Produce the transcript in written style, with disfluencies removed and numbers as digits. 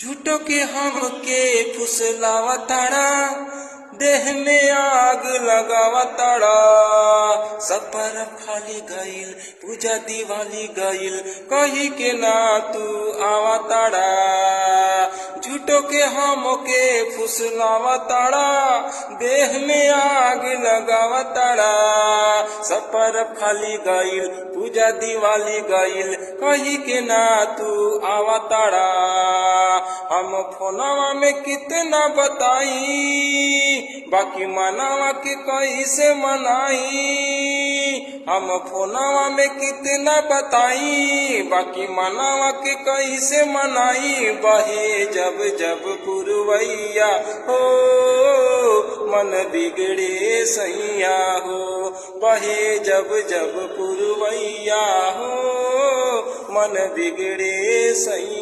झूठो के हमके फुसलावताड़ा, देह में आग लगावताड़ा। सपर खाली गईल, पूजा दिवाली गईल, कही के ना तू आवताड़ा। झूठो के हमके फुसलावताड़ा, देह में आग लगावताड़ा। सपर खाली गईल, पूजा दिवाली गईल, कही के ना तू आवताड़ा। हम फोनवा में कितना बताई, बाकी मनावा के कैसे मनाई। हम फोनवा में कितना बताई, बाकी मनावा के कैसे मनाई। बहे जब जब पुरवैया हो, मन बिगड़े सैया हो। बहे जब जब पुरवैया हो, मन बिगड़े सैया।